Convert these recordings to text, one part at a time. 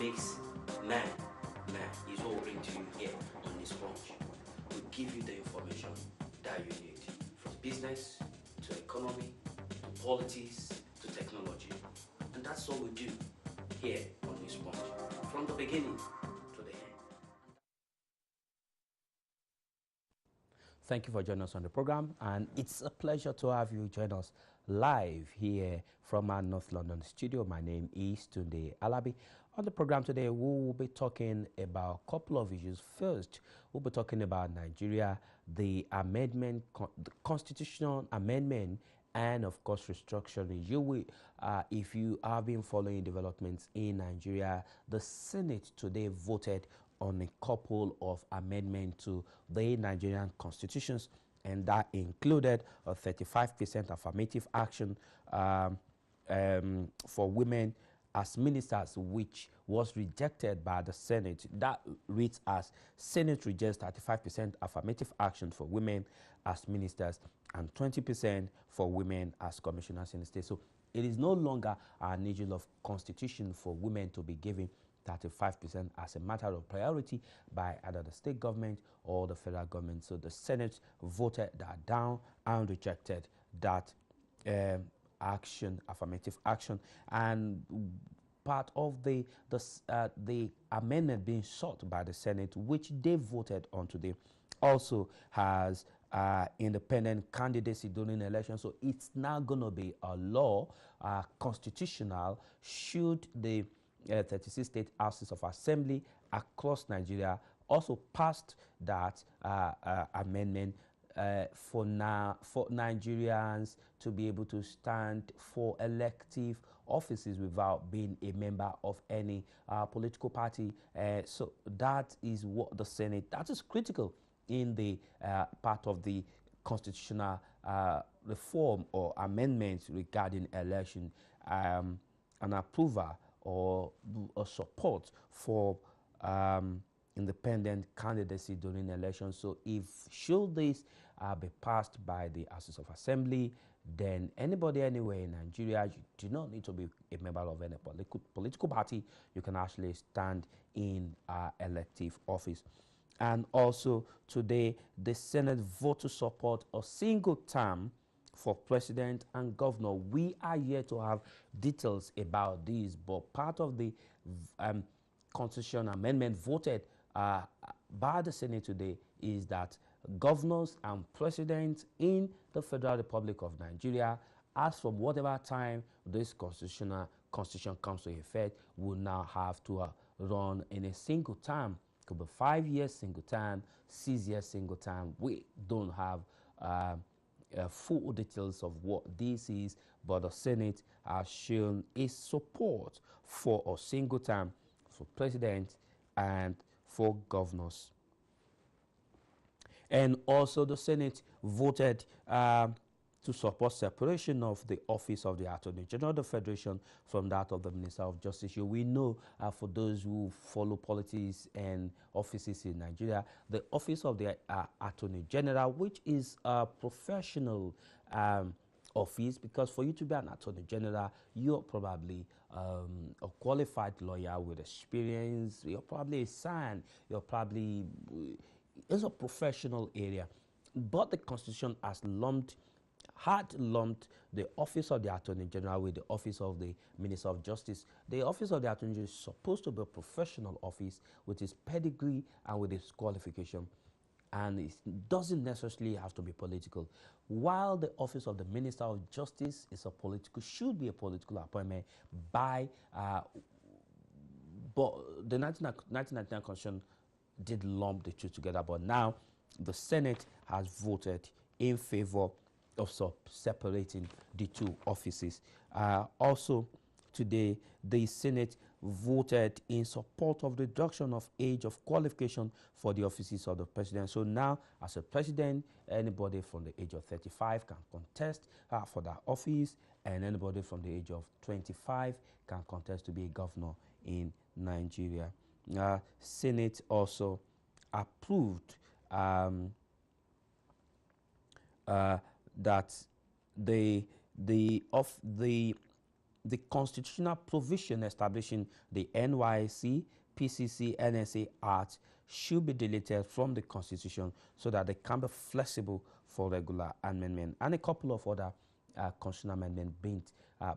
makes man, man is what we bring to you here on Newspunch. To give you the information that you need, from business to economy to politics to technology. And that's all we do here on Newspunch, from the beginning to the end. Thank you for joining us on the program, and it's a pleasure to have you join us live here from our North London studio. My name is Tunde Alabi. On the program today, we will be talking about a couple of issues. First, we'll be talking about Nigeria, the amendment, the constitutional amendment, and of course restructuring. You will, if you have been following developments in Nigeria, the Senate today voted on a couple of amendments to the Nigerian constitutions, and that included a 35% affirmative action for women as ministers, which was rejected by the Senate. That reads as: Senate rejects 35% affirmative action for women as ministers and 20% for women as commissioners in the state. So it is no longer an issue of constitution for women to be given 35% as a matter of priority by either the state government or the federal government. So the Senate voted that down and rejected that action, affirmative action. And part of the amendment being sought by the Senate, which they voted on today, also has independent candidacy during elections. So it's now going to be a law, constitutional, should the 36 state houses of assembly across Nigeria also passed that amendment for Nigerians to be able to stand for elective offices without being a member of any political party. So that is what the Senate, that is critical in the part of the constitutional reform or amendments regarding election, an approval or support for independent candidacy during elections. So if should this be passed by the Houses of Assembly, then anybody anywhere in Nigeria, you do not need to be a member of any political party. You can actually stand in elective office. And also today, the Senate vote to support a single term for president and governor. We are here to have details about this, but part of the constitution amendment voted by the Senate today is that governors and presidents in the Federal Republic of Nigeria, as from whatever time this constitution comes to effect, will now have to run in a single term. Could be 5 years single term, 6 years single term. We don't have full details of what this is, but the Senate has shown its support for a single term for president and for governors. And also the Senate voted to support separation of the office of the Attorney General of the Federation from that of the Minister of Justice. We know, for those who follow politics and offices in Nigeria, the office of the Attorney General, which is a professional office, because for you to be an Attorney General, you're probably a qualified lawyer with experience, you're probably a son, you're probably, it's a professional area. But the Constitution had lumped the office of the Attorney General with the office of the Minister of Justice. The office of the Attorney General is supposed to be a professional office with its pedigree and with its qualification, and it doesn't necessarily have to be political. While the office of the Minister of Justice is a political, should be a political appointment by, but the 1999 Constitution did lump the two together, but now the Senate has voted in favor of separating the two offices. Also today, the Senate voted in support of the reduction of age of qualification for the offices of the president. So now, as a president, anybody from the age of 35 can contest for that office, and anybody from the age of 25 can contest to be a governor in Nigeria. Senate also approved that the the constitutional provision establishing the NYSC, PCC, NSA Act should be deleted from the Constitution so that they can be flexible for regular amendment, and a couple of other constitutional amendments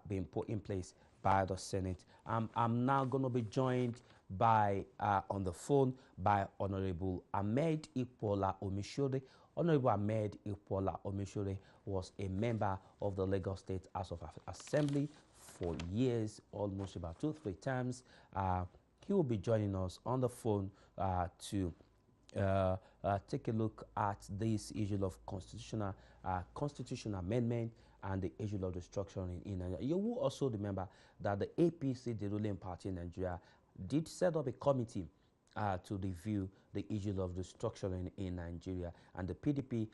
being put in place by the Senate. I'm now going to be joined by on the phone by Honorable Ahmed Ikwola Omishore. Honorable Ahmed Ikwola Omishore was a member of the Lagos State House of Assembly for years, almost about 2-3 times. He will be joining us on the phone to take a look at this issue of constitutional amendment and the issue of restructuring in Nigeria. You will also remember that the APC, the ruling party in Nigeria, did set up a committee to review the issue of restructuring in Nigeria, and the PDP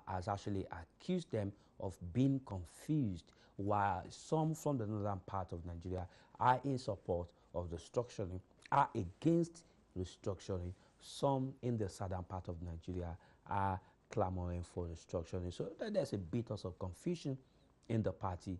has actually accused them of being confused, while some from the northern part of Nigeria are in support of restructuring, are against restructuring. Some in the southern part of Nigeria are clamoring for restructuring. So there's a bit of confusion in the party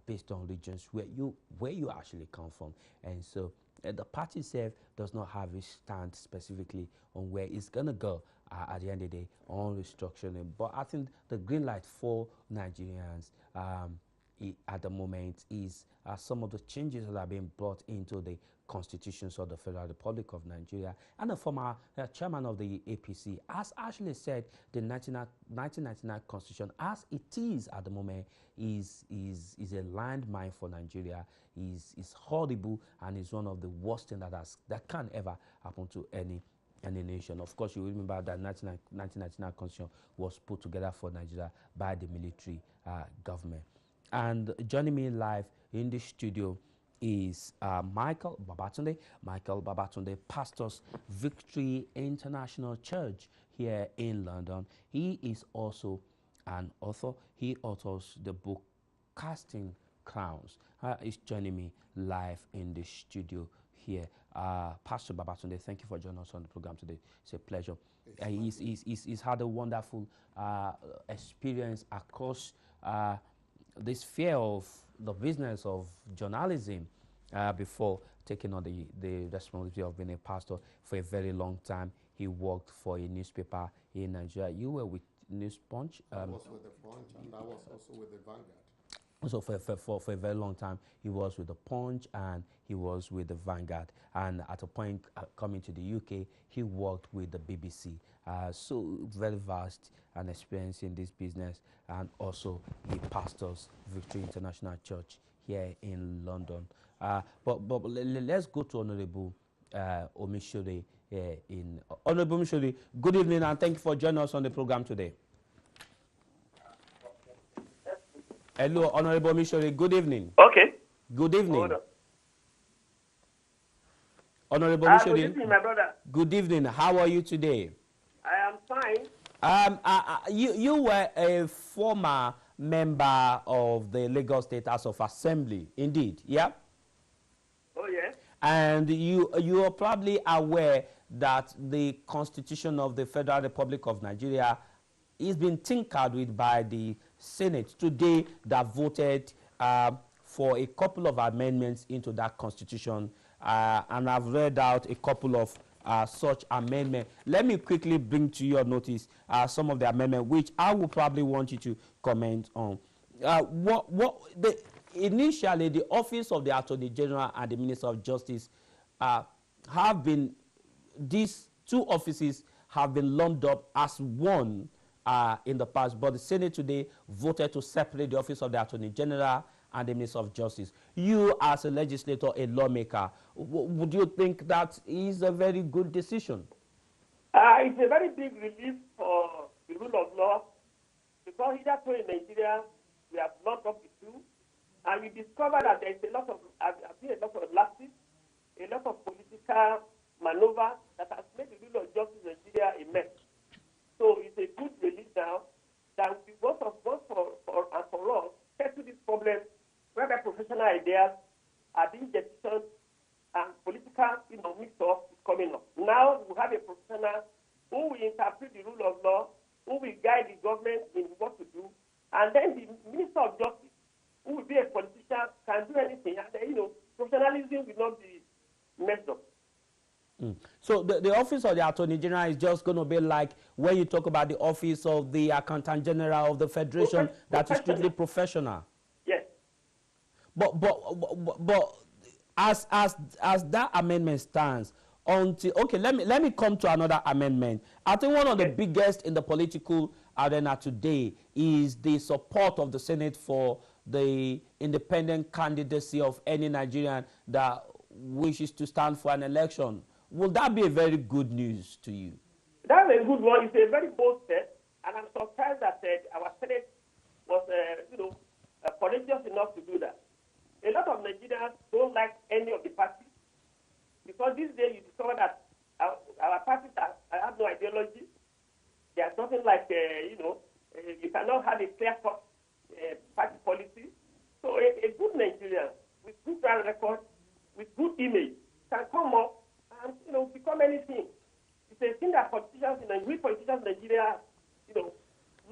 based on regions where you actually come from, and so the party itself does not have a stand specifically on where it's gonna go at the end of the day on restructuring. But I think the green light for Nigerians at the moment is some of the changes that are being brought into the constitutions of the Federal Republic of Nigeria. And the former chairman of the APC has actually said the 1999 constitution, as it is at the moment, is a landmine for Nigeria, is horrible, and is one of the worst things that can ever happen to any nation. Of course, you remember that 1999 constitution was put together for Nigeria by the military government. And joining me live in the studio is Michael Babatunde. Michael Babatunde pastors Victory International Church here in London. He is also an author. He authors the book Casting Crowns. He's joining me live in the studio here. Pastor Babatunde, thank you for joining us on the program today. It's a pleasure. He's had a wonderful experience across this sphere of the business of journalism before taking on the responsibility of being a pastor for a very long time. He worked for a newspaper in Nigeria. You were with Newspunch. I was with the Punch, and I was also with the Vanguard. So for a very long time, he was with the Punch and he was with the Vanguard. And at a point coming to the UK, he worked with the BBC. So very vast and experience in this business. And also he pastors Victory International Church here in London. But let's go to Honorable Omishore. Honorable Omishore, good evening and thank you for joining us on the program today. Hello, Honorable Omishore. Good evening. Okay. Good evening. Honorable Omishore. Good evening, my brother. Good evening. How are you today? I am fine. You were a former member of the Lagos State House of Assembly, indeed, yeah? Oh, yeah. And you are probably aware that the Constitution of the Federal Republic of Nigeria is being tinkered with by the Senate today, that voted for a couple of amendments into that constitution, and I've read out a couple of such amendments. Let me quickly bring to your notice some of the amendments which I will probably want you to comment on. Initially, the office of the Attorney General and the Minister of Justice these two offices have been lumped up as one in the past, but the Senate today voted to separate the office of the Attorney General and the Minister of Justice. You, as a legislator, a lawmaker, would you think that is a very good decision? It's a very big relief for the rule of law, because hitherto in Nigeria, we have lumped up the two, and we discovered that there is a lot of lapses, a lot of political maneuver that has made the rule of justice in Nigeria a mess. So it's a good relief now that we both for us settle this problem whereby professional ideas are being jettisoned and political mix-up is coming up. Now we have a professional who will interpret the rule of law, who will guide the government in what to do, and then the Minister of Justice, who will be a politician can do anything, and professionalism will not be messed up. So the office of the Attorney General is just going to be like when you talk about the office of the Accountant General of the Federation, that is strictly professional. Yes. But as that amendment stands, until let me come to another amendment. I think one of the biggest in the political arena today is the support of the Senate for the independent candidacy of any Nigerian that wishes to stand for an election. Will that be a very good news to you? That's a good one. It's a very bold step, and I'm surprised that our Senate was, courageous enough to do that. A lot of Nigerians don't like any of the parties because these days you discover that our parties have no ideology. There's nothing like, you cannot have a clear-cut party policy. So a good Nigerian with good track record, with good image, can come up and become anything. It's a thing that politicians in Nigeria,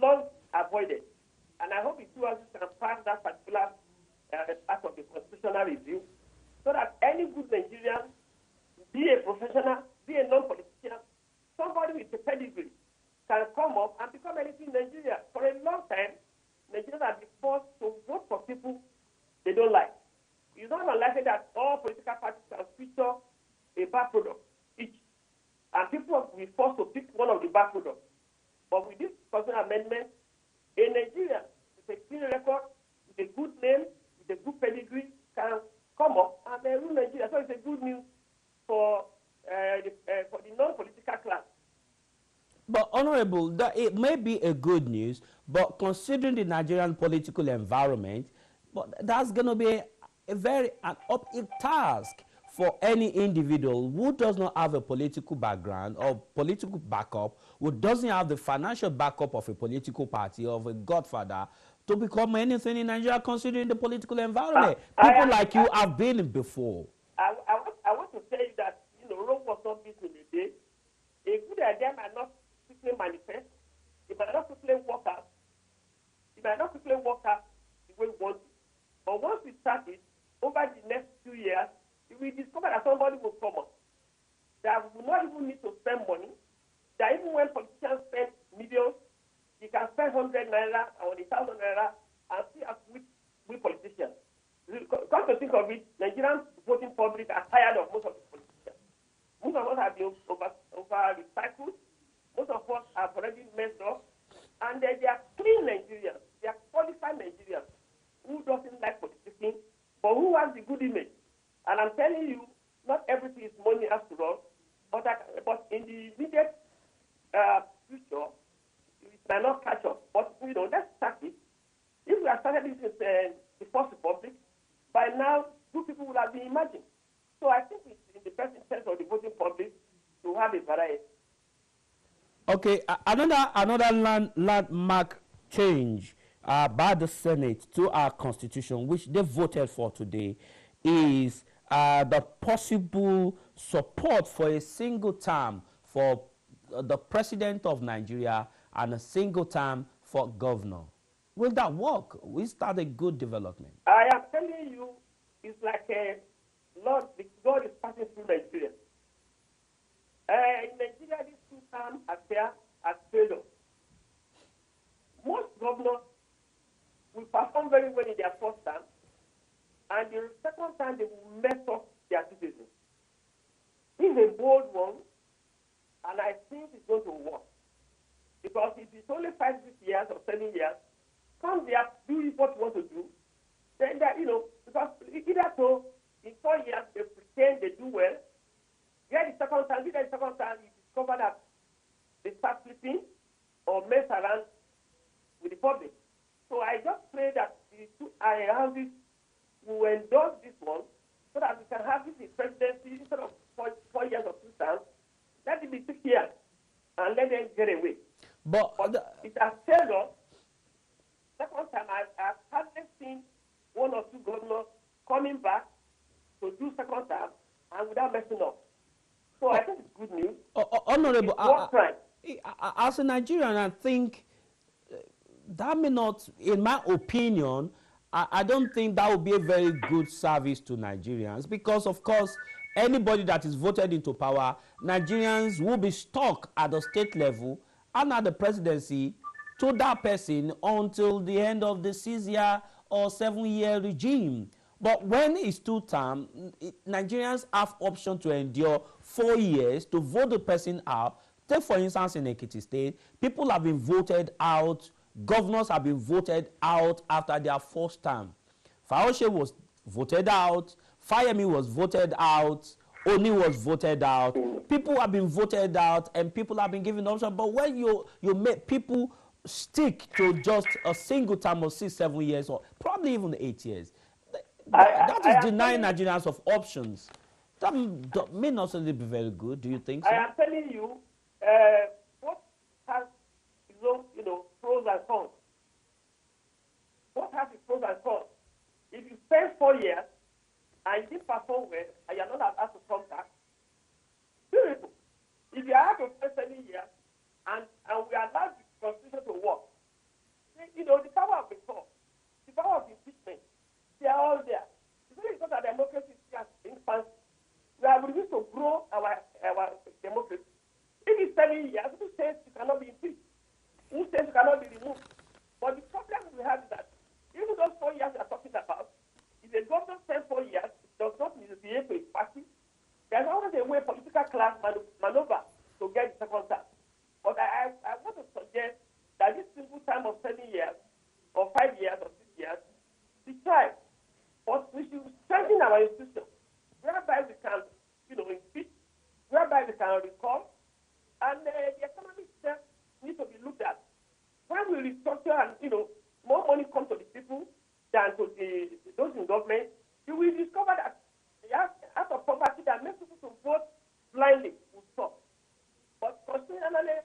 long avoided. And I hope the two houses can pass that particular part of the constitutional review, so that any good Nigerian, be a professional, be a non-politician, somebody with a pedigree, can come up and become anything in Nigeria. For a long time, Nigerians have been forced to vote for people they don't like. It's not unlikely that all political parties can feature a bad product each, and people will be forced to pick one of the bad products. But with this constitutional amendment, a Nigerian with a clean record, with a good name, with a good pedigree, can come up and rule Nigeria. So it's a good news for the non-political class. But Honorable, it may be a good news, but considering the Nigerian political environment, but that's going to be an uphill task for any individual who does not have a political background or political backup, who doesn't have the financial backup of a political party or of a godfather, to become anything in Nigeria, considering the political environment. People like you have been before. I want to tell you that, Rome was not built in a day. A good idea might not quickly manifest. It might not quickly work out. It might not quickly work out the way we want it. But once we start it, over the next 2 years, we discover that somebody will come up, that we will not even need to spend money, that even when politicians spend millions, you can spend 100 naira or 1,000 naira and see us with politicians. Come to think of it, Nigerian voting public are tired of most of the politicians. Most of us have been over recycled. Most of us have already messed up. And they are clean Nigerians. They are qualified Nigerians who doesn't like politics, but who has the good image. And I'm telling you, not everything is money after all, but in the immediate future, it might not catch up. But, let's start it. If we have started this in the First Republic, by now, good people would have been imagined. So I think it's in the best interest of the voting public to have a variety. Okay, another landmark change by the Senate to our Constitution, which they voted for today, is the possible support for a single term for the President of Nigeria and a single term for governor. Will that work? Is that a good development? I am telling you, it's like God is passing through Nigeria. In Nigeria, these two terms appear as failure. Most governors will perform very well in their first term, and the second time they will mess up their citizens. This is a bold one, and I think it's going to work. Because if it's only 5, 6 years or 7 years, come there, do what you want to do, then because either so, in 4 years, they pretend they do well, the second time, you discover that they start sleeping or mess around with the public. So I just pray that the two houses will endorse this one so that we can have this in presidency instead of 4 years or 2 terms. Let it be 6 years and let them get away. But it has failed us. Second time, I've hardly seen 1 or 2 governors coming back to do second term and without messing up. So I think it's good news. Honorable, as a Nigerian, I think that may not, in my opinion, I don't think that would be a very good service to Nigerians because, of course, anybody that is voted into power, Nigerians will be stuck at the state level and at the presidency to that person until the end of the 6 year or 7 year regime. But when it's two-term, Nigerians have option to endure 4 years to vote the person out. Take, for instance, in Ekiti State, people have been voted out, governors have been voted out after their first term. Faoshe was voted out, Fayemi was voted out, Oni was voted out. People have been voted out and people have been given option. But when you make people stick to just a single term of 6, 7 years, or probably even 8 years, that is denying Nigerians of options. That may not necessarily be very good. Do you think so? I am telling you, what has its own, pros and cons. What has its pros and cons? If you spend 4 years and you didn't perform well, and you're not asked to come back, beautiful. If you are to spend 7 years and we allow the constitution to work, the power of the court, the power of impeachment, they are all there. It's really because our democracy is just infancy. We have refused to grow our democracy. If it's 7 years, who says you cannot be impeached? Who says you cannot be removed? But the problem we have is that even those 4 years we are talking about, if a government spends 4 years, it does not misbehave to its party. There's always a way political class maneuver to get the second term. But I want to suggest that this simple time of 7 years, or 5 years, or 6 years, we try. But we should strengthen our institutions, whereby we can, impeach, whereby we can recall, and the economic steps need to be looked at. When we restructure and, more money comes to the people than to those in government, you will discover that the act of poverty that makes people to vote blindly will stop. But constitutionally,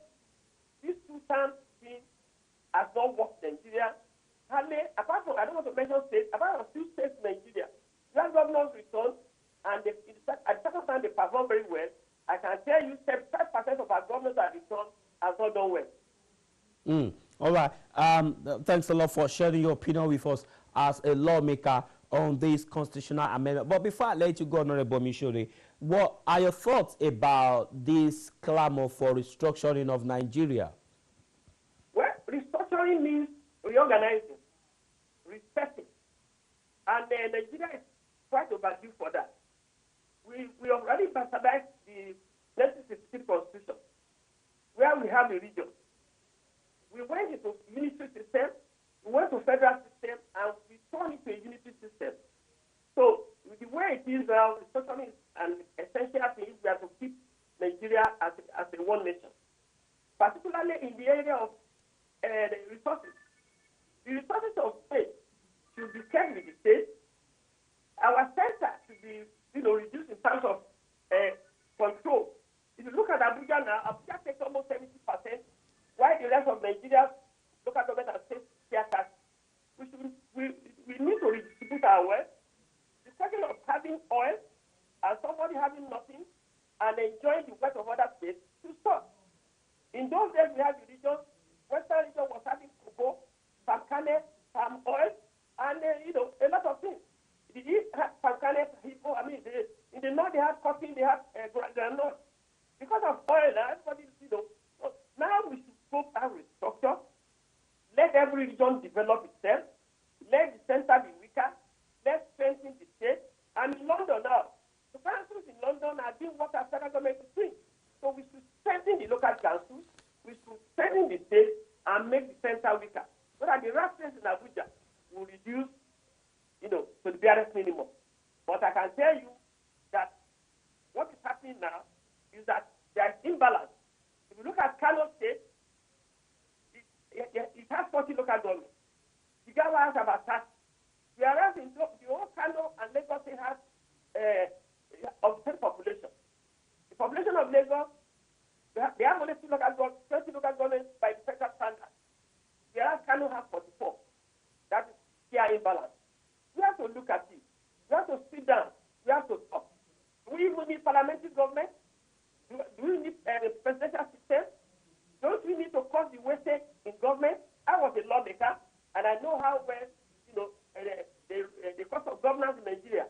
this two-term thing has not worked in Nigeria. Hardly, apart from, I don't want to mention states, apart from few states in Nigeria, where governors return and at the second time they perform very well, I can tell you 75% of our governors that return has not done well. All right. Thanks a lot for sharing your opinion with us as a lawmaker on this constitutional amendment. But before I let you go, Honorable Mishore, what are your thoughts about this clamor for restructuring of Nigeria? Well, restructuring means reorganizing, resetting. And Nigeria is quite overdue for that. We already bastardized the 1966 Constitution, where we have a region. We went into unitary system, we went to federal system, and we turned into a unitary system. So the way it is now, restructuring is an essential thing. We have to keep Nigeria as a one nation, particularly in the area of the resources. The resources of state should be kept with the state. Our center should be, reduced in terms of control. If you look at Abuja now, Abuja takes almost 70%, while the rest of Nigeria's local government and state share tax. We need to redistribute our wealth. The question of having oil and somebody having nothing and enjoying the wealth of other states to stop. In those days, we had the region, Western region was having cocoa, palm kernel, palm oil, and a lot of things. The East had palm kernel, in the North they had coffee, they had granite. Because of oil, everybody, now we should go and restructure. Let every region develop itself. Let the center be weaker. Let's strengthen the state. And in London now, the councils in London are doing what our federal government is doing. So we should strengthen the local councils. We should strengthen the state and make the center weaker, so that the residents in Abuja will reduce, to the barest minimum. But I can tell you that what is happening now is that there is imbalance. If you look at Kano State, it has 40 local governments. Jigawa has about 30. Whereas in the whole Kano and Lagos State has of the same population. The population of Lagos, they have only 20 local governments by the federal standard. Whereas Kano has 44. That is clear imbalance. We have to look at it. We have to sit down. We have to talk. Do we even need parliamentary government? Do we need a presidential system? Don't we need to cut the wastage in government? I was a lawmaker, and I know how well, the cost of governance in Nigeria.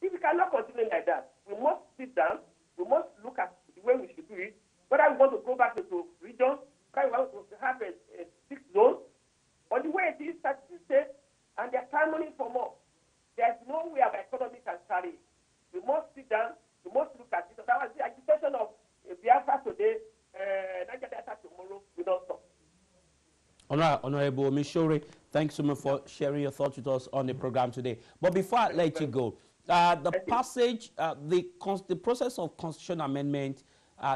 If we cannot continue like that, we must sit down, we must look at the way we should do it, whether we want to go back into regions, whether we want to have a 6 zone, or the way it is, 36 states, and they're clamoring for more. There's no way our economy can carry it. We must sit down, we must look at it. That was the agitation of Biafra today, Niger Delta tomorrow, we don't stop. Honorable Omishore, thanks so much for sharing your thoughts with us on the program today. But before I let you go, the passage, the process of constitutional amendment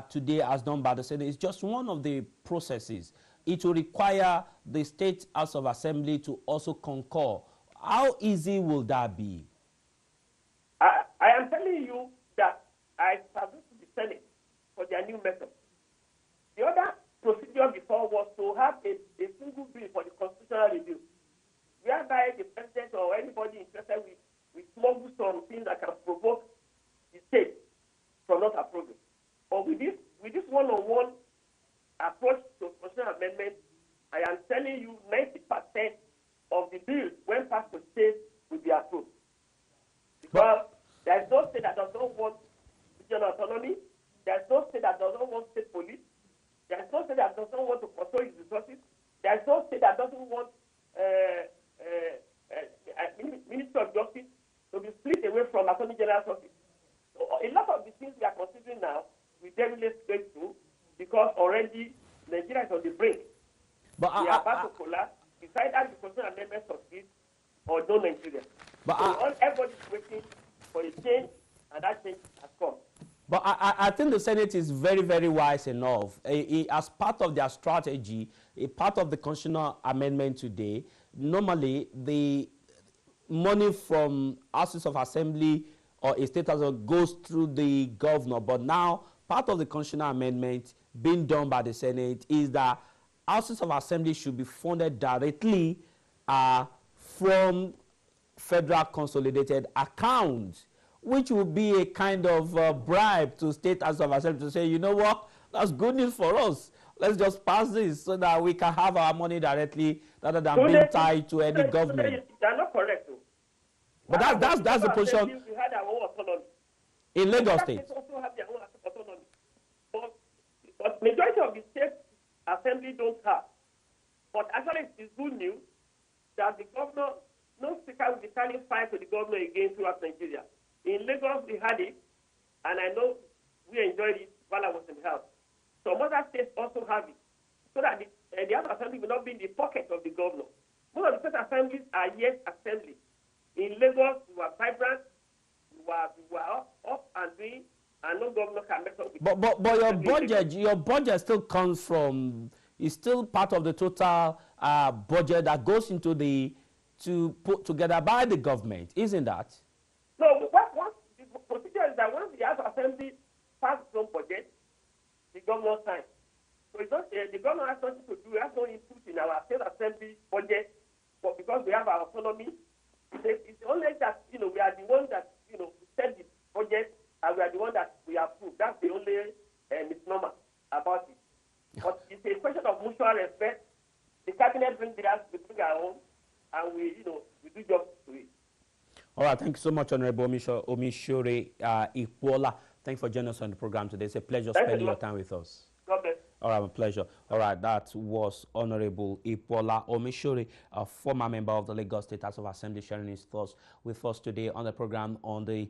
today as done by the Senate is just one of the processes. It will require the State House of Assembly to also concur. How easy will that be? I am telling you that I salute the Senate for their new method. The other procedure before was to have a single bill for the constitutional review, whereby the president or anybody interested with smuggle some things that can provoke the state from not approving. But with this one-on-one approach to constitutional amendment, I am telling you 90% of the bills when passed to state will be approved. Because there is no state that does not want regional autonomy, there is no state that does not want state police, there is no state that does not want to control its resources, there is no state that doesn't want Ministry of Justice to be split away from Attorney General's office. So a lot of the things we are considering now, we definitely straight through because already Nigeria is on the brink. But we are about to collapse. Besides that, the constitutional amendment succeeds or no Nigeria. So everybody is waiting for a change, and that change has come. But I think the Senate is very, very wise enough. As part of their strategy, a part of the constitutional amendment today, normally the money from houses of assembly or a state house goes through the governor. But now, part of the constitutional amendment being done by the Senate is that houses of assembly should be funded directly from federal consolidated accounts, which will be a kind of bribe to state houses of assembly to say, you know what, that's good news for us. Let's just pass this so that we can have our money directly rather than being tied to any government. They're not correct, though. But that's the position. We had our own autonomy. In Lagos State. Also have their own autonomy. But majority of the state assembly don't have. But actually, it's good news that the governor, no speaker will be standing fire to the governor again throughout Nigeria. In Lagos, we had it, and I know we enjoyed it while I was in health. Some other states also have it, so that the House Assembly will not be in the pocket of the governor. Most of the state assemblies are yes assemblies. In Lagos, we were vibrant, we were up and doing, and no governor can mess up with it. But your budget still comes from, is still part of the total budget that goes into to put together by the government, isn't that? No, once the procedure is that once the House Assembly passes its own budget, the governor signs. So it's not, the governor has nothing to do, has no input in our state assembly budget, but because we have our autonomy, it's only that, we are the ones that, set the budget, and we are the ones that we approve. That's the only misnomer about it. But it's a question of mutual respect. The cabinet brings theirs, we bring our own, and we do justice to it. All right, thank you so much, Honorable Omishore Ikwola. Thanks for joining us on the program today. It's a pleasure spending your time with us. God bless. All right, my pleasure. All right, that was Honorable Ikwola Omishore, a former member of the Lagos State House of Assembly, sharing his thoughts with us today on the program on the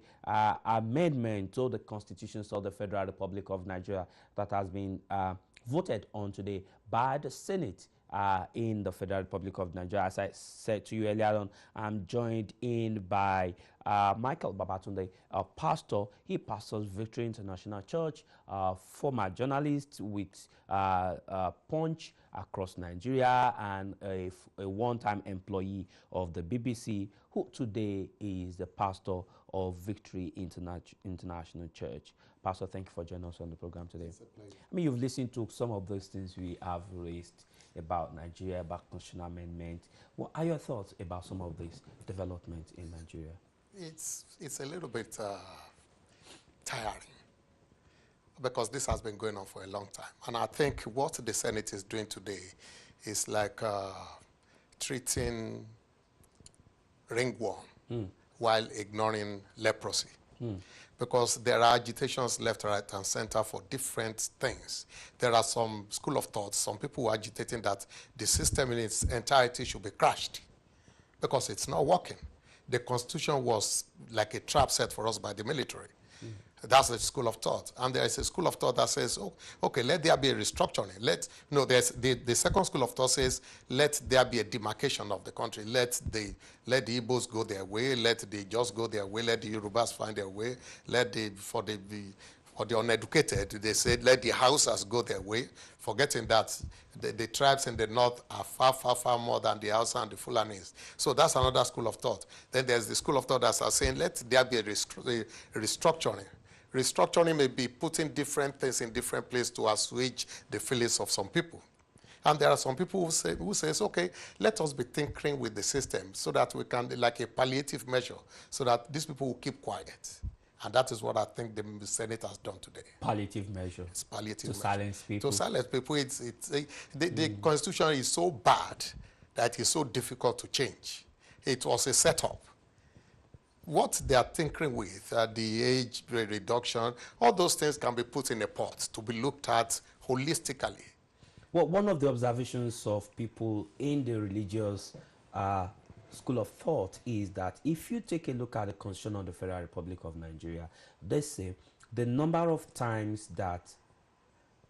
amendment to the constitutions of the Federal Republic of Nigeria that has been voted on today by the Senate in the Federal Republic of Nigeria. As I said to you earlier on, I'm joined in by Michael Babatunde, a pastor. He pastors Victory International Church, former journalist with Punch across Nigeria, and a one-time employee of the BBC, who today is the pastor of Victory International Church. Pastor, thank you for joining us on the program today. It's a pleasure. I mean, you've listened to some of those things we have raised about Nigeria, about constitutional amendment. What are your thoughts about some of these developments in Nigeria? It's a little bit tiring because this has been going on for a long time. And I think what the Senate is doing today is like treating ringworm while ignoring leprosy. Because there are agitations left, right, and center for different things. There are some school of thought, some people who are agitating that the system in its entirety should be crushed because it's not working. The Constitution was like a trap set for us by the military. That's the school of thought. And there is a school of thought that says, oh, okay, let there be a restructuring. There's the second school of thought says, let there be a demarcation of the country. Let the Igbos go their way, let the Jos go their way, let the Yorubas find their way, for the uneducated, they said, let the Hausas go their way, forgetting that the tribes in the north are far, far, far more than the Hausa and the Fulanis. So that's another school of thought. Then there's the school of thought that's saying, let there be a restructuring. Restructuring may be putting different things in different places to assuage the feelings of some people. And there are some people who says, okay, let us be tinkering with the system so that we can, like a palliative measure, so that these people will keep quiet. And that is what I think the Senate has done today. Palliative measure. It's palliative measure. Silence people. To silence people. The Constitution is so bad that it's so difficult to change. It was a setup. What they are tinkering with, the age reduction, all those things can be put in a pot to be looked at holistically. Well, one of the observations of people in the religious school of thought is that if you take a look at the Constitution of the Federal Republic of Nigeria, they say the number of times that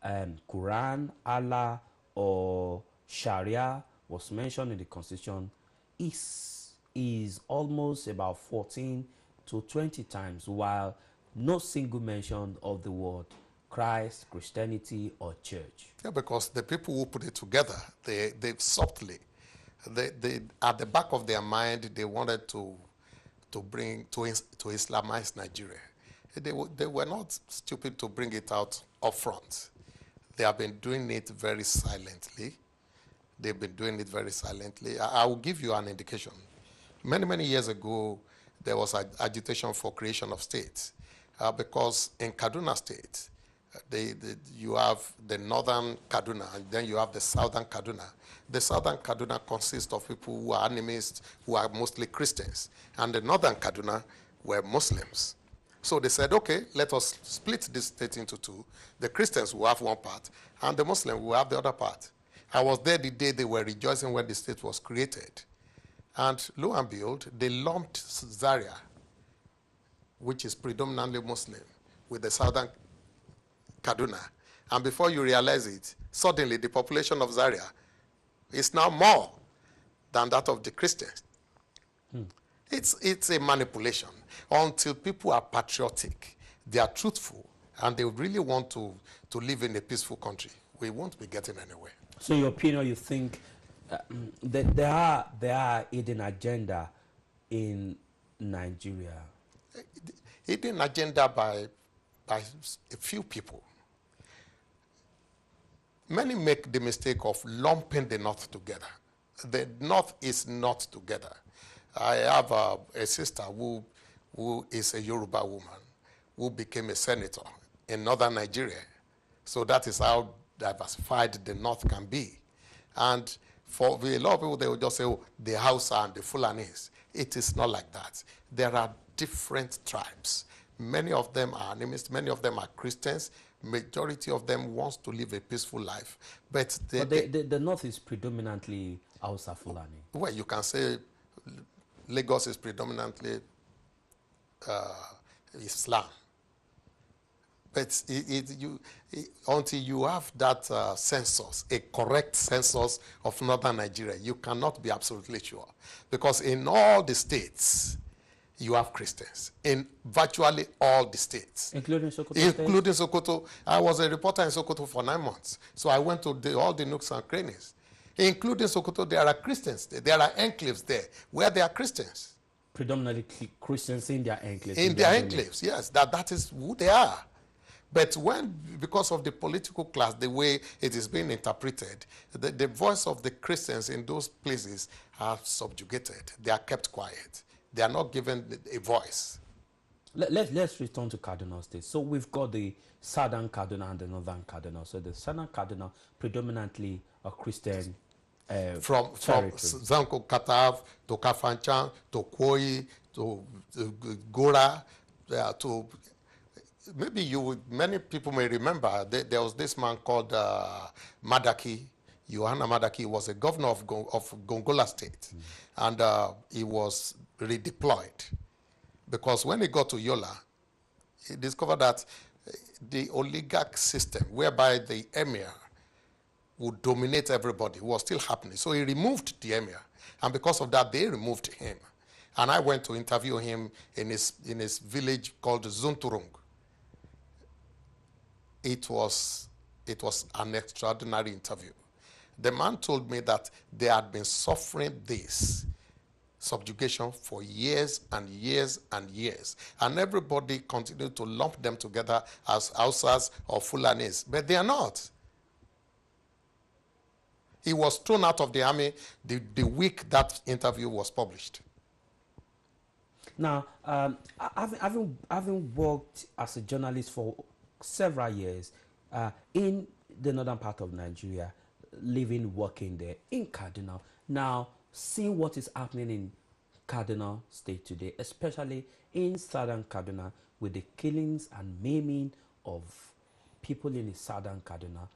Quran, Allah, or Sharia was mentioned in the Constitution is almost about 14 to 20 times, while no single mention of the word Christ, Christianity, or church. Yeah, because the people who put it together, they subtly, at the back of their mind, they wanted to Islamize Nigeria. They were not stupid to bring it out up front. They have been doing it very silently. They've been doing it very silently. I will give you an indication. Many, many years ago, there was agitation for creation of states because in Kaduna State, you have the northern Kaduna and then you have the southern Kaduna. The southern Kaduna consists of people who are animists, who are mostly Christians, and the northern Kaduna were Muslims. So they said, okay, let us split this state into two. The Christians will have one part, and the Muslims will have the other part. I was there the day they were rejoicing when the state was created. And lo and behold, they lumped Zaria, which is predominantly Muslim, with the southern Kaduna. And before you realize it, suddenly the population of Zaria is now more than that of the Christians. It's a manipulation. Until people are patriotic, they are truthful, and they really want to live in a peaceful country, we won't be getting anywhere. So in your opinion, you think that there are hidden agenda in Nigeria? Hidden agenda by a few people. Many make the mistake of lumping the North together. The North is not together. I have a sister who is a Yoruba woman who became a senator in northern Nigeria. So that is how diversified the North can be. And for a lot of people, they will just say, oh, the Hausa and the Fulanis. It is not like that. There are different tribes. Many of them are animists, many of them are Christians. Majority of them wants to live a peaceful life. But the North is predominantly Hausa Fulani. Well, you can say Lagos is predominantly Islam. But until you have that census, a correct census of northern Nigeria, you cannot be absolutely sure. Because in all the states, you have Christians. In virtually all the states. Including Sokoto Including Sokoto. I was a reporter in Sokoto for 9 months. So I went to all the nooks and crannies. Including Sokoto, there are Christians. There are enclaves there where there are Christians. Predominantly Christians in their enclaves. In their enclaves, yes. That is who they are. But because of the political class, the way it is being interpreted, the voice of the Christians in those places are subjugated. They are kept quiet. They are not given a voice. Let's return to Kaduna State. So we've got the southern Kaduna and the northern Kaduna. So the southern Kaduna, predominantly a Christian from Zanko Katav to Kafanchan to Koi to Gora to maybe many people may remember there was this man called Madaki. Yohana Madaki was a governor of Gongola State, and he was redeployed because when he got to Yola, he discovered that the oligarch system, whereby the emir would dominate everybody, was still happening. So he removed the emir, and because of that, they removed him. And I went to interview him in his village called Zunturung. It was an extraordinary interview. The man told me that they had been suffering this subjugation for years and years and years. And everybody continued to lump them together as Hausas or Fulanis, but they are not. He was thrown out of the army the week that interview was published. Now, having worked as a journalist for several years in the northern part of Nigeria, living, working there in Kaduna, now seeing what is happening in Kaduna State today, especially in southern Kaduna, with the killings and maiming of people in the southern Kaduna,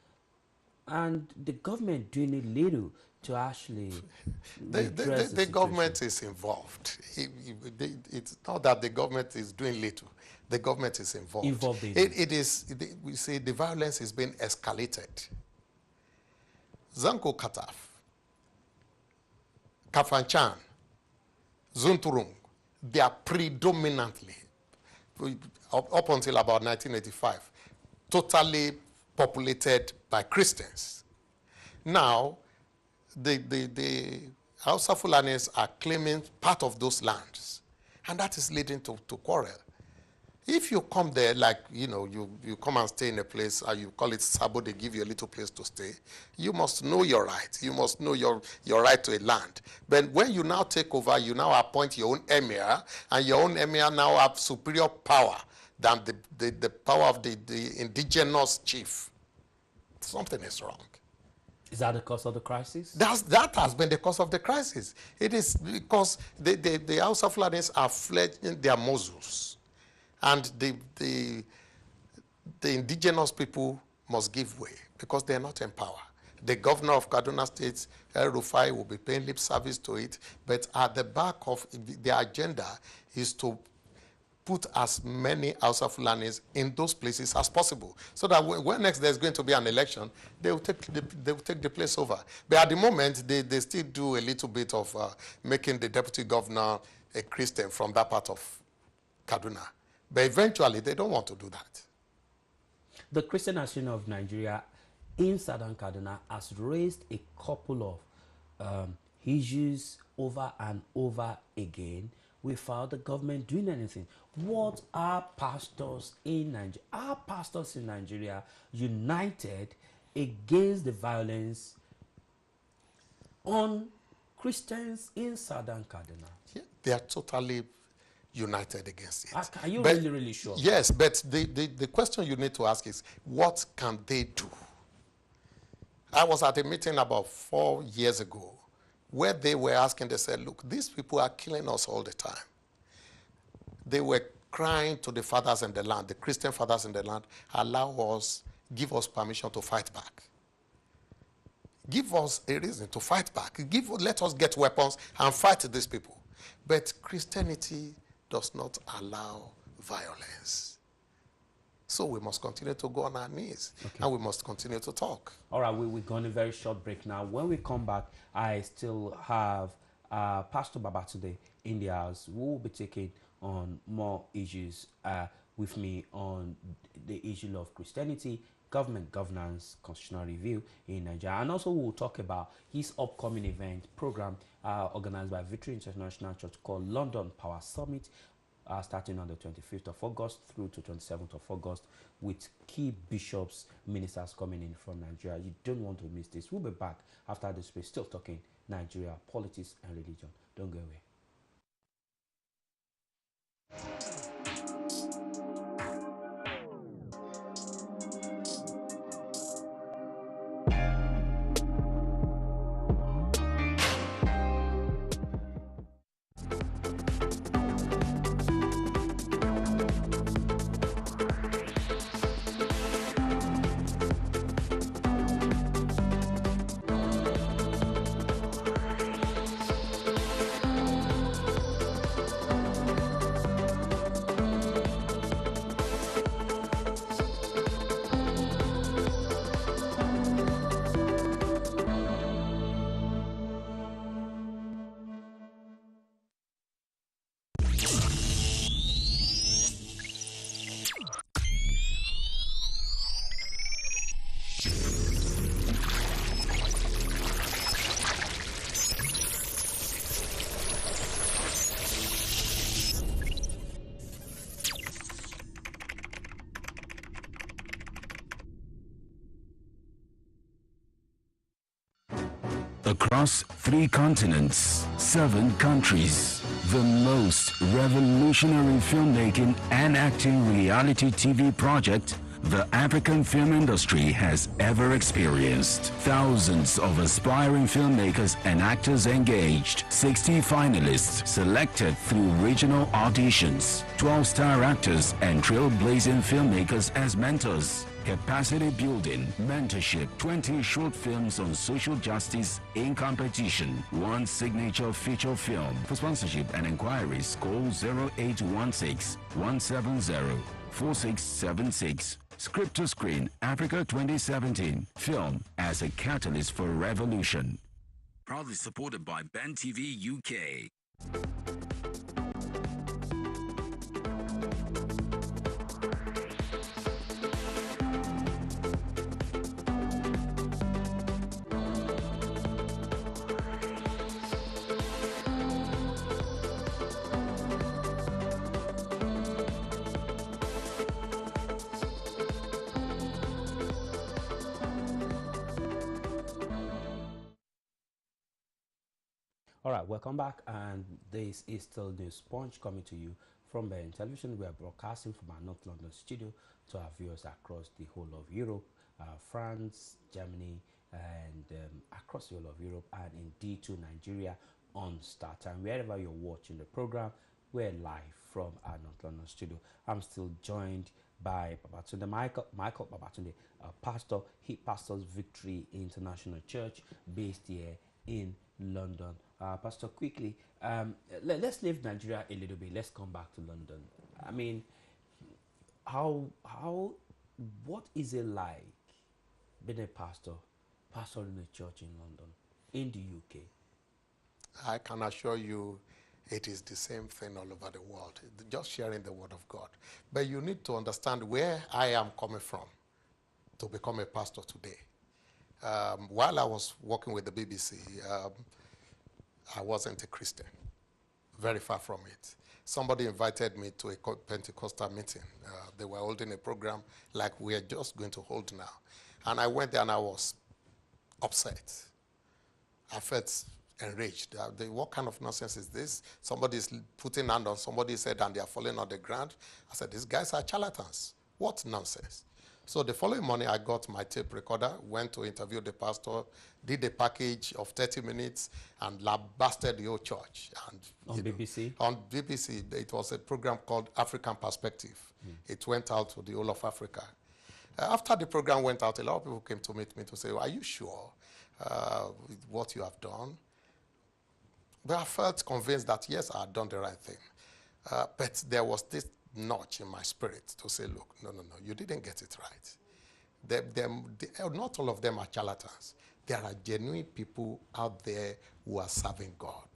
and the government doing a little to actually the government is involved. It's not that the government is doing little. The government is involved. We say the violence is being escalated. Zanko Kataf, Kafanchan, Zunturung, they are predominantly, up until about 1985, totally populated by Christians. Now, the Hausa Fulanis are claiming part of those lands, and that is leading to quarrel. If you come there, like, you come and stay in a place, you call it Sabo, they give you a little place to stay, you must know your right. You must know your right to a land. But when you now take over, you now appoint your own emir, and your own emir now have superior power than the power of the indigenous chief. Something is wrong. Is that the cause of the crisis? That has been the cause of the crisis. It is because the Hausa Fulanis are fledging their muzzles. And the indigenous people must give way because they are not in power. The governor of Kaduna State, El Rufai, will be paying lip service to it, but at the back of the agenda is to put as many Hausa Fulanis in those places as possible, so that when next there's going to be an election, they will take the place over. But at the moment, they still do a little bit of making the deputy governor a Christian from that part of Kaduna. But eventually, they don't want to do that. The Christian Association of Nigeria in southern Kaduna has raised a couple of issues over and over again without the government doing anything. What are pastors in Nigeria? Are pastors in Nigeria united against the violence on Christians in southern Kaduna? Yeah, they are totally united against it. Are you really sure? Yes, but the question you need to ask is, what can they do? I was at a meeting about 4 years ago where they were asking, they said, look, these people are killing us all the time. They were crying to the fathers in the land, the Christian fathers in the land, give us permission to fight back. Give us a reason to fight back. Let us get weapons and fight these people. But Christianity does not allow violence. So we must continue to go on our knees, and we must continue to talk. All right, we're going a very short break now. When we come back, I still have Pastor Babatunde in the house, who will be taking on more issues with me on the issue of Christianity, government governance, constitutional review in Nigeria. And also we'll talk about his upcoming event program organized by Victory International Church called London Power Summit, starting on the 25th of August through to 27th of August, with key bishops, ministers coming in from Nigeria. You don't want to miss this. We'll be back after this. We're still talking Nigeria, politics and religion. Don't go away. Across 3 continents, 7 countries, the most revolutionary filmmaking and acting reality TV project the African film industry has ever experienced. Thousands of aspiring filmmakers and actors engaged, 60 finalists selected through regional auditions, 12-star actors and trailblazing filmmakers as mentors. Capacity building, mentorship, 20 short films on social justice in competition, 1 signature feature film. For sponsorship and inquiries, call 0816 170 4676. Script to Screen Africa 2017. Film as a catalyst for revolution. Proudly supported by Ben TV UK. All right, welcome back, and this is still Newspunch coming to you from Ben Television. We are broadcasting from our North London studio to our viewers across the whole of Europe, France, Germany, and across the whole of Europe, and indeed to Nigeria on StarTime. Wherever you're watching the program, we're live from our North London studio. I'm still joined by Babatunde Michael Babatunde, pastor. He pastors Victory International Church based here in London. Pastor, quickly, let's leave Nigeria a little bit. Let's come back to London. I mean, what is it like being a pastor, pastoring a church in London, in the UK? I can assure you it is the same thing all over the world, just sharing the word of God. But you need to understand where I am coming from to become a pastor today. While I was working with the BBC, I wasn't a Christian, very far from it. Somebody invited me to a Pentecostal meeting. They were holding a program like we are just going to hold now. And I went there and I was upset. I felt enraged. What kind of nonsense is this? Somebody is putting hand on somebody's head and they are falling on the ground. I said, these guys are charlatans. What nonsense? So the following morning, I got my tape recorder, went to interview the pastor, did a package of 30 minutes, and lambasted the whole church. And, on BBC? On BBC, it was a program called African Perspective. It went out to the whole of Africa. After the program went out, a lot of people came to meet me to say, are you sure with what you have done? But I felt convinced that, yes, I had done the right thing. But there was this notch in my spirit to say, look, no, you didn't get it right. Not all of them are charlatans. There are genuine people out there who are serving God.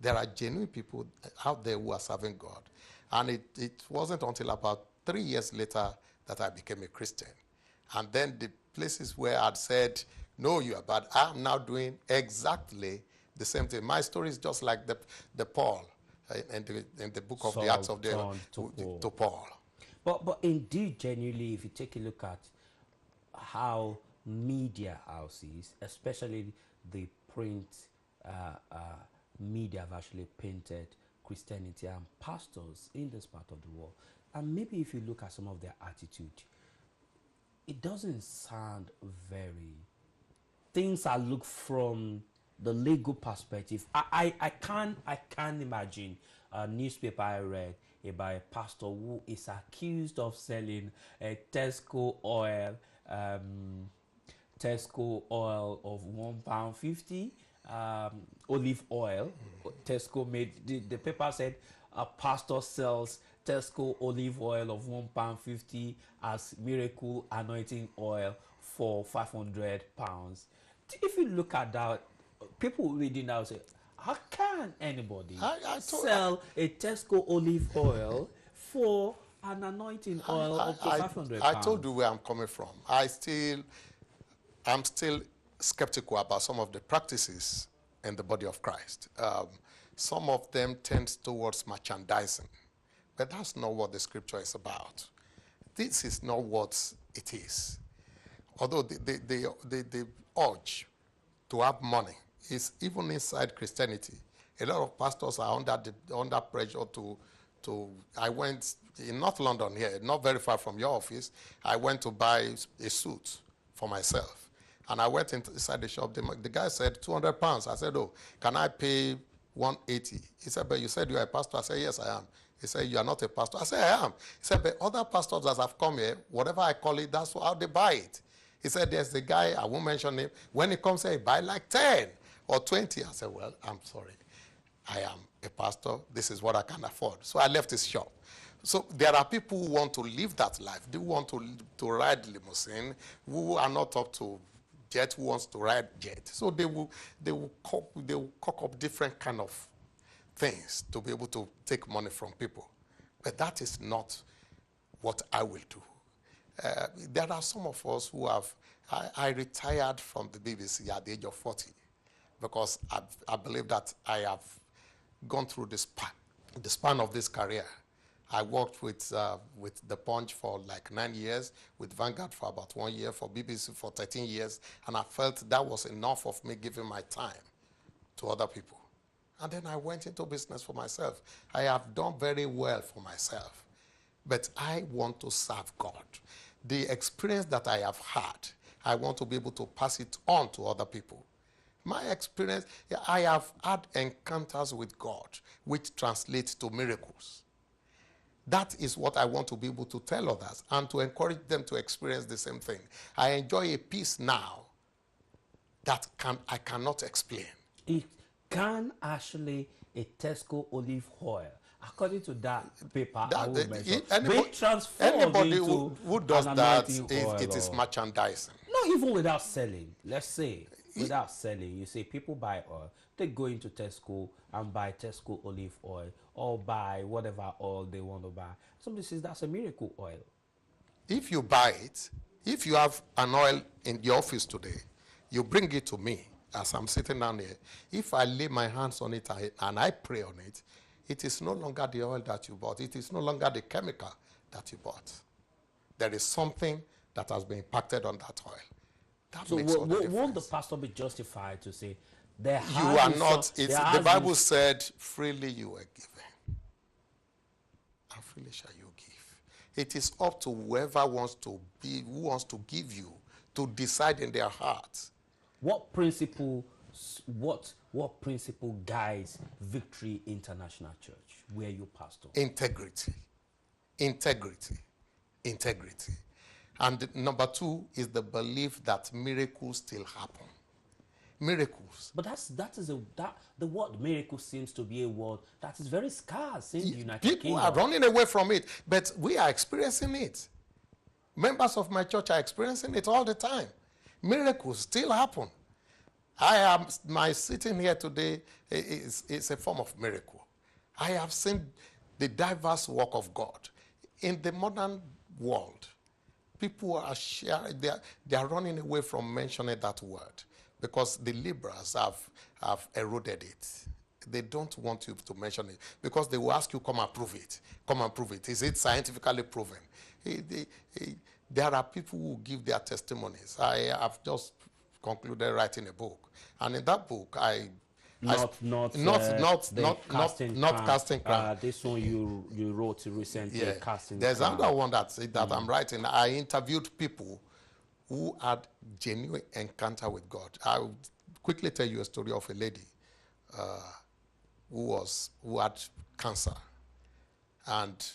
There are genuine people out there who are serving God. And it wasn't until about 3 years later that I became a Christian. And then the places where I'd said, no, you are bad, I'm now doing exactly the same thing. My story is just like the Paul. In the book of the Acts of the to Paul. But indeed, genuinely, if you take a look at how media houses, especially the print media, have actually painted Christianity and pastors in this part of the world, and maybe if you look at some of their attitude, it doesn't sound very. Things are looked from the legal perspective. I can't imagine a newspaper I read about a pastor who is accused of selling a Tesco oil of £1.50, olive oil. Tesco made the paper said a pastor sells Tesco olive oil of £1.50 as miracle anointing oil for £500. If you look at that, people reading now say, how can anybody sell a Tesco olive oil for an anointing oil of £500? I told you where I'm coming from. I'm still skeptical about some of the practices in the body of Christ. Some of them tend towards merchandising, but that's not what the scripture is about. This is not what it is. Although they urge to have money is even inside Christianity. A lot of pastors are under pressure to. I went in North London here, not very far from your office. I went to buy a suit for myself, and I went inside the shop. The guy said £200. I said, "Oh, can I pay 180?" He said, "But you said you are a pastor." I said, "Yes, I am." He said, "You are not a pastor." I said, "I am." He said, "But other pastors that have come here, whatever I call it, that's how they buy it." He said, "There's the guy, I won't mention him. When he comes here, he buy like 10 or 20. I said, "Well, I'm sorry. I am a pastor. This is what I can afford." So I left his shop. So there are people who want to live that life. They want to ride limousine, who are not up to jet, who wants to ride jet. So they will cock up different kind of things to be able to take money from people. But that is not what I will do. There are some of us who have, I retired from the BBC at the age of 40 because I believe that I have gone through the span of this career. I worked with The Punch for like 9 years, with Vanguard for about 1 year, for BBC for 13 years, and I felt that was enough of me giving my time to other people. And then I went into business for myself. I have done very well for myself, but I want to serve God. The experience that I have had, I want to be able to pass it on to other people. My experience, I have had encounters with God, which translate to miracles. That is what I want to be able to tell others and to encourage them to experience the same thing. I enjoy a peace now that I cannot explain. It can actually a Tesco olive oil, according to that paper I will mention, be transformed anybody into who does an that, anointing oil, it is merchandising. not even without selling. Let's say without selling, you say people buy oil, they go into Tesco and buy Tesco olive oil or buy whatever oil they want to buy. Somebody says that's a miracle oil. If you buy it, if you have an oil in your office today, you bring it to me as I'm sitting down here. If I lay my hands on it and I pray on it, it is no longer the oil that you bought. It is no longer the chemical that you bought. There is something that has been impacted on that oil. That So makes all the difference. won't the pastor be justified to say there You are not, the Bible said, freely you were given, and freely shall you give. It is up to whoever wants to be, who wants to give you, to decide in their hearts. What principle guides Victory International Church, where you pastor? Integrity. Integrity. Integrity. And number 2 is the belief that miracles still happen. Miracles. But the word miracle seems to be a word that is very scarce in the United Kingdom. People are running away from it, but we are experiencing it. Members of my church are experiencing it all the time. Miracles still happen. My sitting here today is a form of miracle. I have seen the diverse work of God. In the modern world, people are sharing, they are running away from mentioning that word because the liberals have eroded it. They don't want you to mention it because they will ask you, come and prove it. Come and prove it. Is it scientifically proven? There are people who give their testimonies. I have just concluded writing a book, and in that book, not casting crown. This one you wrote recently. Yeah. Casting There's crown. another one that I'm writing. I interviewed people who had genuine encounter with God. I'll quickly tell you a story of a lady who had cancer, and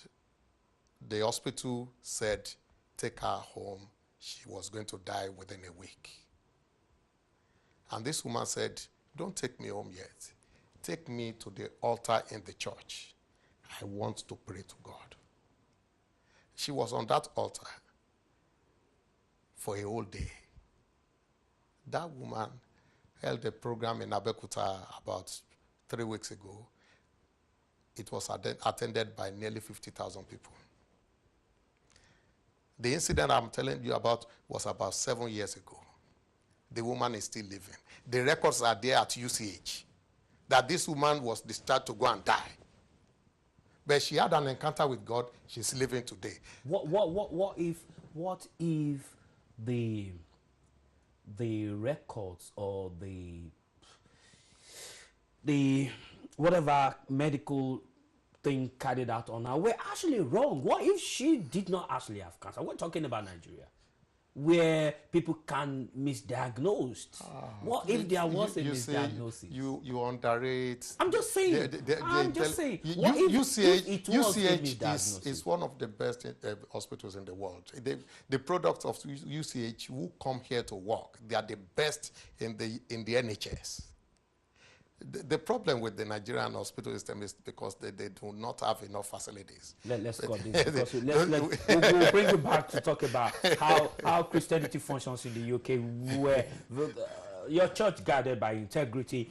the hospital said, take her home. She was going to die within a week. And this woman said, don't take me home yet. Take me to the altar in the church. I want to pray to God. She was on that altar for a whole day. That woman held a program in Abeokuta about 3 weeks ago. It was attended by nearly 50,000 people. The incident I'm telling you about was about 7 years ago. The woman is still living. The records are there at UCH that this woman was discharged to go and die. But she had an encounter with God. She's living today. What if the records or the the whatever medical thing carried out on her were actually wrong. What if she did not actually have cancer? We're talking about Nigeria, where people can misdiagnose. What if there was a misdiagnosis? You underrate. I'm just saying. I'm just saying. What if it was a misdiagnosis? is one of the best hospitals in the world. The products of UCH who come here to work, they are the best in the NHS. The problem with the Nigerian hospital system is because they do not have enough facilities. Let's cut this. We'll bring you back to talk about how Christianity functions in the UK, where your church guided by integrity,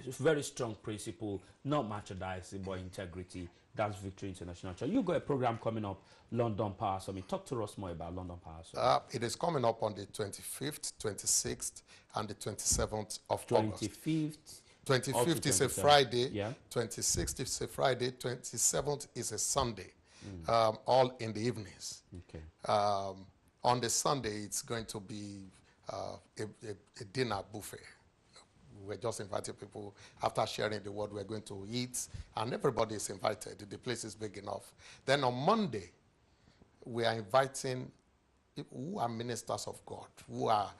very strong principle, not merchandising, but integrity. That's Victory International Church. You got a program coming up, London Power Summit. Talk to us more about London Power Summit. It is coming up on the 25th, 26th, and the 27th of 25th. 25th is a Friday, 26th is a Friday, 27th is a Sunday, all in the evenings. Okay. On the Sunday, it's going to be a dinner buffet. We're just inviting people. After sharing the word, we're going to eat, and everybody is invited. The place is big enough. Then on Monday, we are inviting people who are ministers of God, who are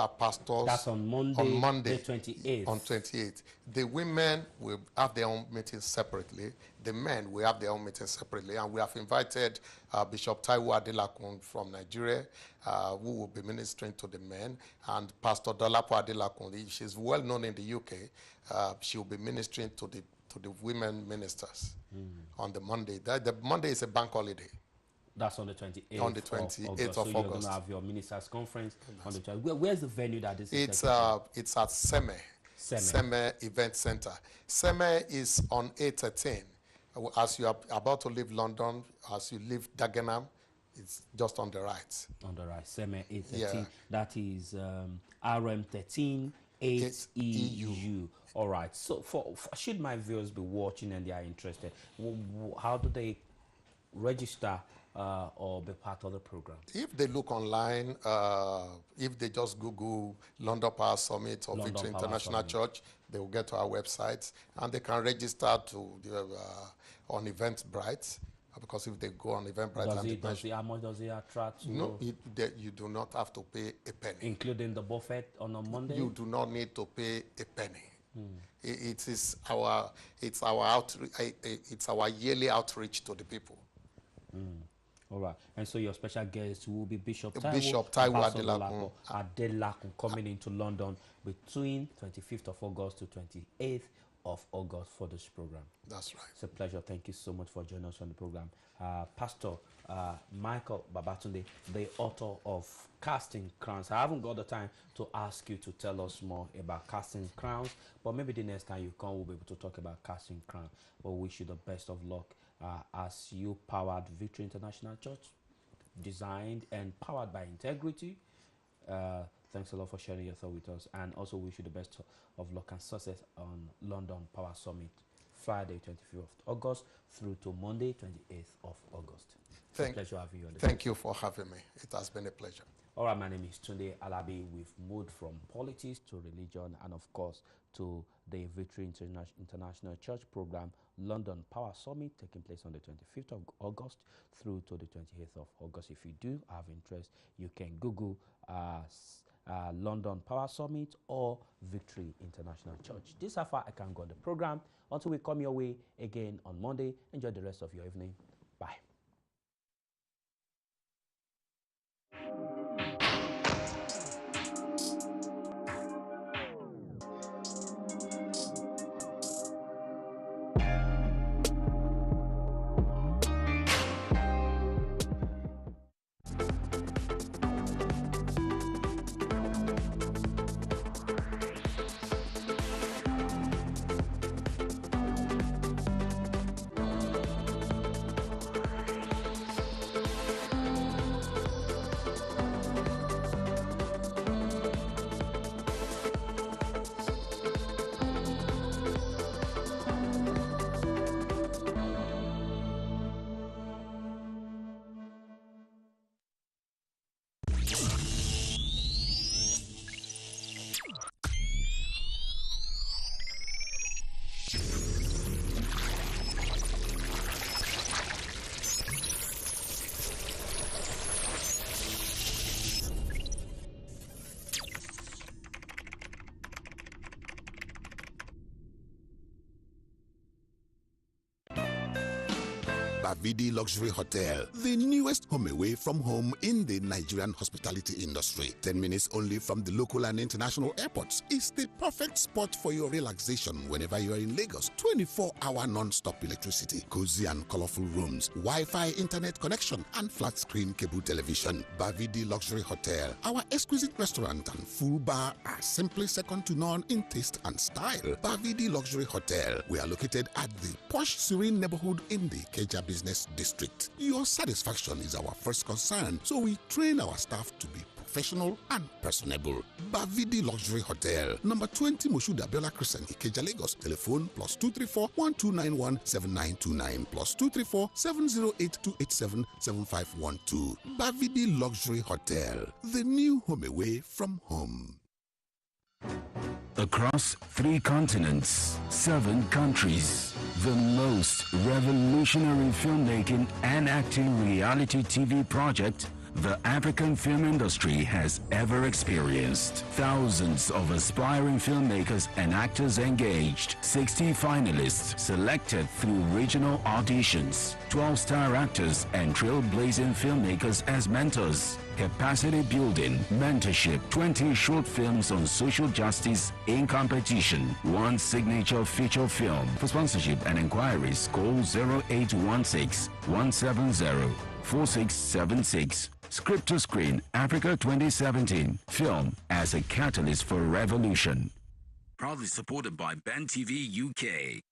pastors. That's on Monday, the 28th. On 28th. The women will have their own meetings separately. The men will have their own meetings separately. And we have invited Bishop Taiwo Adelakun from Nigeria, who will be ministering to the men, and Pastor Dolapo Adelakun. She's well known in the UK. She will be ministering to the women ministers on the Monday. The Monday is a bank holiday. That's on the 28th. On the 28th of August. So you're going to have your ministers' conference on the 20th. Where's the venue that is? It's at Seme Event Center. Seme is on A13. As you are about to leave London, as you leave Dagenham, it's just on the right. On the right, Seme A13. Yeah. That is RM13 8EU. All right. So for should my viewers be watching and they are interested, how do they register or be part of the program? If they look online, if they just Google London Power Summit or Victory International Church, they will get to our website and they can register to on Eventbrite. Because if they go on Eventbrite, how much does it attract? No, you do not have to pay a penny, including the buffet on a Monday. You do not need to pay a penny. It's our yearly outreach to the people. All right, and so your special guest will be Bishop Taiwo Adelakun coming into London between 25th of August to 28th of August for this program. That's right. It's a pleasure. Thank you so much for joining us on the program. Pastor Michael Babatunde, the author of Casting Crowns. I haven't got the time to ask you to tell us more about Casting Crowns, but maybe the next time you come, we'll be able to talk about Casting Crowns. But we wish you the best of luck as you powered Victory International Church, designed and powered by integrity. Thanks a lot for sharing your thought with us, and also wish you the best of luck and success on London Power Summit, Friday 25th of August through to Monday 28th of August. It's a pleasure having you on the show. Thank you for having me. It has been a pleasure. All right, my name is Tunde Alabi. We've moved from politics to religion and, of course, to the Victory International Church program, London Power Summit, taking place on the 25th of August through to the 28th of August. If you do have interest, you can Google London Power Summit or Victory International Church. This is how far I can go on the program. Until we come your way again on Monday, enjoy the rest of your evening. Bye. Bavidi Luxury Hotel, the newest home away from home in the Nigerian hospitality industry. 10 minutes only from the local and international airports. It's the perfect spot for your relaxation whenever you are in Lagos. 24-hour non-stop electricity, cozy and colorful rooms, Wi-Fi internet connection, and flat screen cable television. Bavidi Luxury Hotel. Our exquisite restaurant and full bar are simply second to none in taste and style. Bavidi Luxury Hotel. We are located at the posh, serene neighborhood in the Keja Business District. Your satisfaction is our first concern, so we train our staff to be professional and personable. Bavidi Luxury Hotel, number 20 Moshuda Bella Crescent, Ikeja, Lagos. Telephone +234 1291 7929 +234 708 287 7512. Bavidi Luxury Hotel, the new home away from home. Across 3 continents, 7 countries, the most revolutionary filmmaking and acting reality TV project the African film industry has ever experienced. Thousands of aspiring filmmakers and actors engaged, 60 finalists selected through regional auditions, 12-star actors and trailblazing filmmakers as mentors, capacity building, mentorship, 20 short films on social justice in competition, 1 signature feature film. For sponsorship and inquiries, call 0816 170 4676. Script to Screen Africa 2017. Film as a catalyst for revolution. Proudly supported by Ben TV UK.